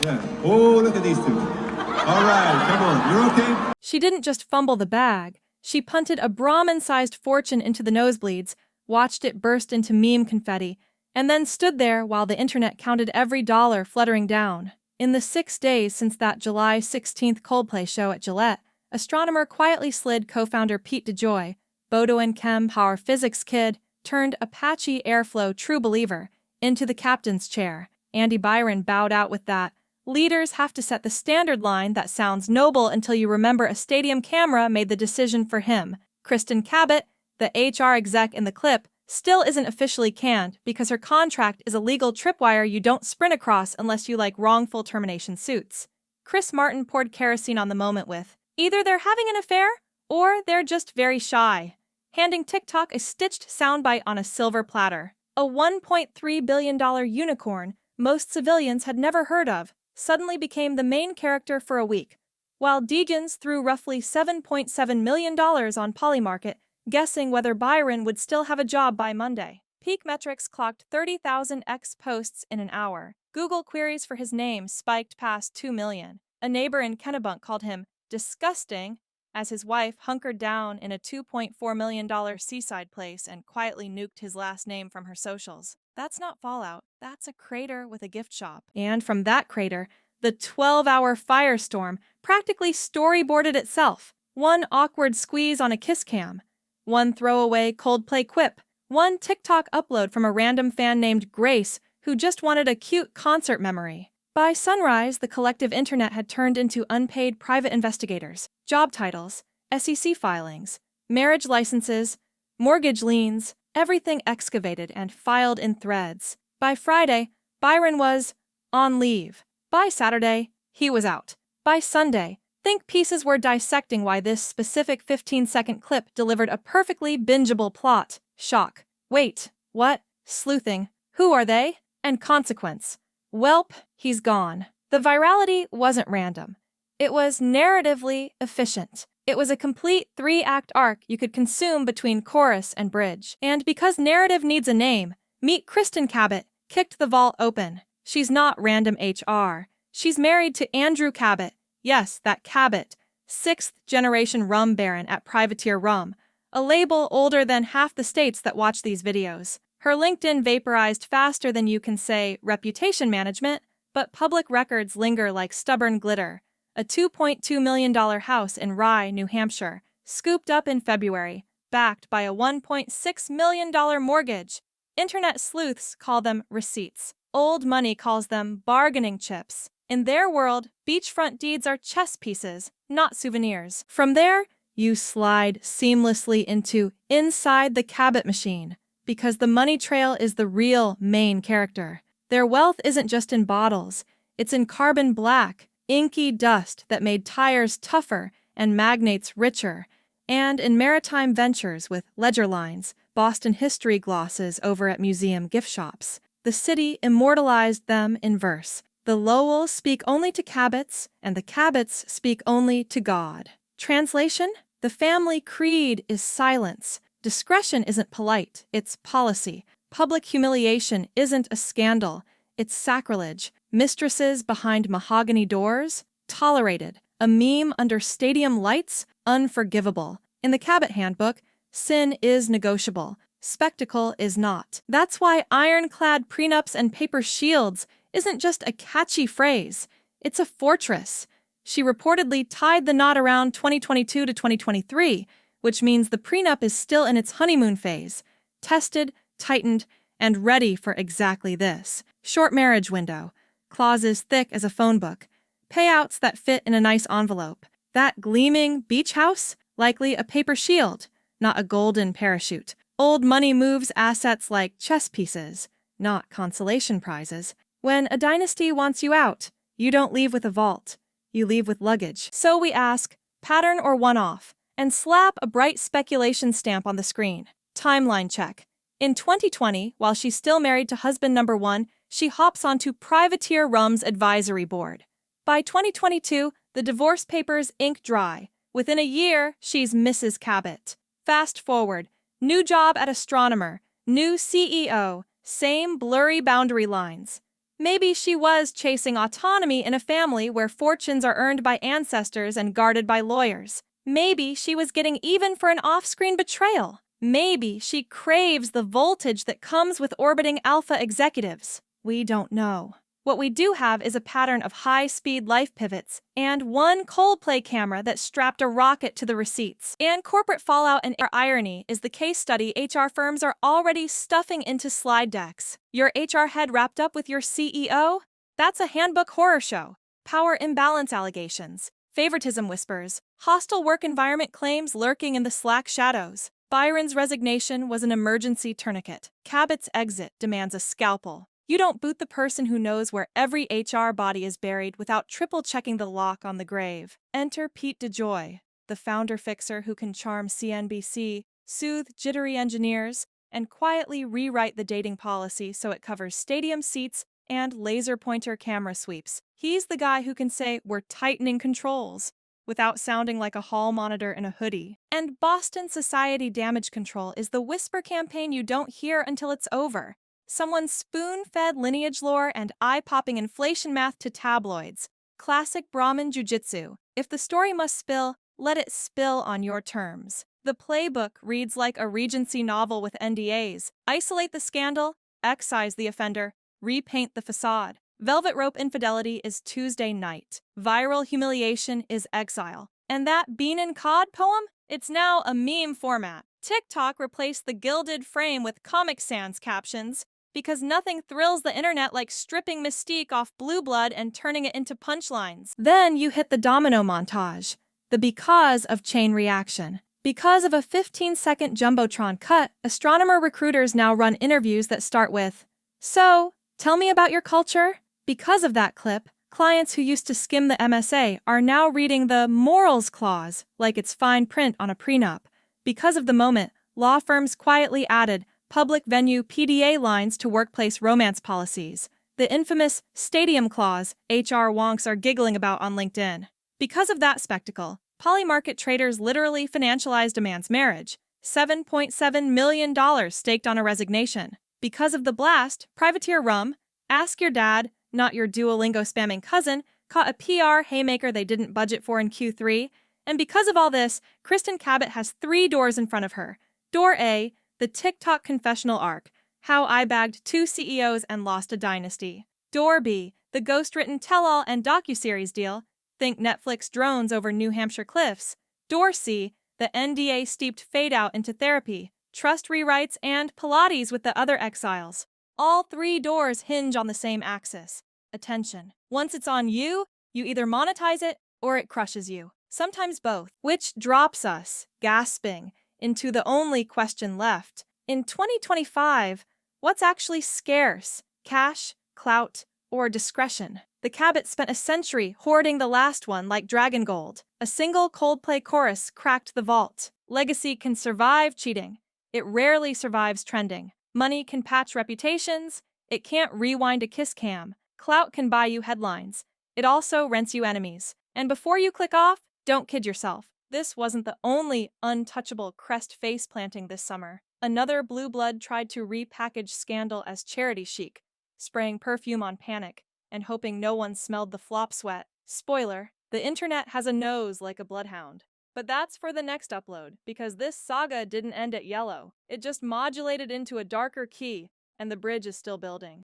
Yeah. Oh, look at these two. All right, come on, you're okay? She didn't just fumble the bag. She punted a Brahmin-sized fortune into the nosebleeds, watched it burst into meme confetti, and then stood there while the internet counted every dollar fluttering down. In the 6 days since that July 16th Coldplay show at Gillette, Astronomer quietly slid co-founder Pete DeJoy, Bodo and Chem power physics kid, turned Apache Airflow true believer, into the captain's chair. Andy Byron bowed out with that, "Leaders have to set the standard" line that sounds noble until you remember a stadium camera made the decision for him. Kristin Cabot, the HR exec in the clip, still isn't officially canned because her contract is a legal tripwire you don't sprint across unless you like wrongful termination suits. Chris Martin poured kerosene on the moment with, "Either they're having an affair, or they're just very shy," handing TikTok a stitched soundbite on a silver platter. A $1.3 billion unicorn most civilians had never heard of suddenly became the main character for a week, while Deegan's threw roughly $7.7 million on Polymarket, guessing whether Byron would still have a job by Monday. Peak Metrics clocked 30,000 X posts in an hour. Google queries for his name spiked past 2 million. A neighbor in Kennebunk called him disgusting as his wife hunkered down in a $2.4 million seaside place and quietly nuked his last name from her socials. That's not Fallout, that's a crater with a gift shop. And from that crater, the 12-hour Firestorm practically storyboarded itself. One awkward squeeze on a kiss cam, one throwaway Coldplay quip, one TikTok upload from a random fan named Grace who just wanted a cute concert memory. By sunrise, the collective internet had turned into unpaid private investigators, job titles, SEC filings, marriage licenses, mortgage liens, everything excavated and filed in threads. By Friday, Byron was on leave. By Saturday, he was out. By Sunday, think pieces were dissecting why this specific 15-second clip delivered a perfectly bingeable plot. Shock. Wait, what? Sleuthing. Who are they? And consequence. Welp, he's gone. The virality wasn't random. It was narratively efficient. It was a complete 3-act arc you could consume between chorus and bridge. And because narrative needs a name, meet Kristin Cabot kicked the vault open. She's not random HR. She's married to Andrew Cabot. Yes, that Cabot, 6th-generation rum baron at Privateer Rum, a label older than half the states that watch these videos. Her LinkedIn vaporized faster than you can say reputation management, but public records linger like stubborn glitter. A $2.2 million house in Rye, New Hampshire, scooped up in February, backed by a $1.6 million mortgage. Internet sleuths call them receipts. Old money calls them bargaining chips. In their world, beachfront deeds are chess pieces, not souvenirs. From there, you slide seamlessly into inside the Cabot machine, because the money trail is the real main character. Their wealth isn't just in bottles, it's in carbon black, inky dust that made tires tougher and magnates richer, and in maritime ventures with ledger lines, Boston history glosses over at museum gift shops. The city immortalized them in verse. The Lowells speak only to Cabots, and the Cabots speak only to God. Translation? The family creed is silence. Discretion isn't polite, it's policy. Public humiliation isn't a scandal, it's sacrilege. Mistresses behind mahogany doors? Tolerated. A meme under stadium lights? Unforgivable. In the Cabot Handbook, sin is negotiable. Spectacle is not. That's why ironclad prenups and paper shields isn't just a catchy phrase. It's a fortress. She reportedly tied the knot around 2022 to 2023, which means the prenup is still in its honeymoon phase, tested, tightened, and ready for exactly this. Short marriage window, clauses thick as a phone book, payouts that fit in a nice envelope. That gleaming beach house? Likely a paper shield, not a golden parachute. Old money moves assets like chess pieces, not consolation prizes. When a dynasty wants you out, you don't leave with a vault, you leave with luggage. So we ask, pattern or one-off, and slap a bright speculation stamp on the screen. Timeline check. In 2020, while she's still married to husband number 1, she hops onto Privateer Rum's advisory board. By 2022, the divorce papers ink dry. Within a year, she's Mrs. Cabot. Fast forward, new job at Astronomer, new CEO, same blurry boundary lines. Maybe she was chasing autonomy in a family where fortunes are earned by ancestors and guarded by lawyers. Maybe she was getting even for an off-screen betrayal. Maybe she craves the voltage that comes with orbiting alpha executives. We don't know. What we do have is a pattern of high-speed life pivots and one Coldplay camera that strapped a rocket to the receipts. And corporate fallout and irony is the case study HR firms are already stuffing into slide decks. Your HR head wrapped up with your CEO? That's a handbook horror show. Power imbalance allegations, favoritism whispers, hostile work environment claims lurking in the Slack shadows. Byron's resignation was an emergency tourniquet. Cabot's exit demands a scalpel. You don't boot the person who knows where every HR body is buried without triple-checking the lock on the grave. Enter Pete DeJoy, the founder-fixer who can charm CNBC, soothe jittery engineers, and quietly rewrite the dating policy so it covers stadium seats and laser-pointer camera sweeps. He's the guy who can say, "We're tightening controls," without sounding like a hall monitor in a hoodie. And Boston Society Damage Control is the whisper campaign you don't hear until it's over. Someone spoon-fed lineage lore and eye-popping inflation math to tabloids. Classic Brahmin jujitsu. If the story must spill, let it spill on your terms. The playbook reads like a Regency novel with NDAs. Isolate the scandal, excise the offender, repaint the facade. Velvet rope infidelity is Tuesday night. Viral humiliation is exile. And that Bean and Cod poem? It's now a meme format. TikTok replaced the gilded frame with Comic Sans captions, because nothing thrills the internet like stripping mystique off blue blood and turning it into punchlines. Then you hit the domino montage, the because of chain reaction. Because of a 15-second jumbotron cut, Astronomer recruiters now run interviews that start with, "So, tell me about your culture." Because of that clip, clients who used to skim the MSA are now reading the morals clause like it's fine print on a prenup. Because of the moment, law firms quietly added public venue PDA lines to workplace romance policies, the infamous stadium clause HR wonks are giggling about on LinkedIn. Because of that spectacle, polymarket traders literally financialized a man's marriage, $7.7 million staked on a resignation. Because of the blast, Privateer Rum, Ask Your Dad, not your Duolingo spamming cousin, caught a PR haymaker they didn't budget for in Q3, and because of all this, Kristin Cabot has 3 doors in front of her. Door A, the TikTok confessional arc, how I bagged 2 CEOs and lost a dynasty. Door B, the ghost-written tell-all and docuseries deal, think Netflix drones over New Hampshire cliffs. Door C, the NDA-steeped fade-out into therapy, trust rewrites, and Pilates with the other exiles. All 3 doors hinge on the same axis, attention. Once it's on you, you either monetize it or it crushes you. Sometimes both, which drops us, gasping, into the only question left. In 2025, what's actually scarce? Cash, clout, or discretion? The Cabots spent a century hoarding the last one like dragon gold. A single Coldplay chorus cracked the vault. Legacy can survive cheating. It rarely survives trending. Money can patch reputations. It can't rewind a kiss cam. Clout can buy you headlines. It also rents you enemies. And before you click off, don't kid yourself. This wasn't the only untouchable crest face planting this summer. Another blue blood tried to repackage scandal as charity chic, spraying perfume on panic and hoping no one smelled the flop sweat. Spoiler, the internet has a nose like a bloodhound. But that's for the next upload, because this saga didn't end at yellow. It just modulated into a darker key, and the bridge is still building.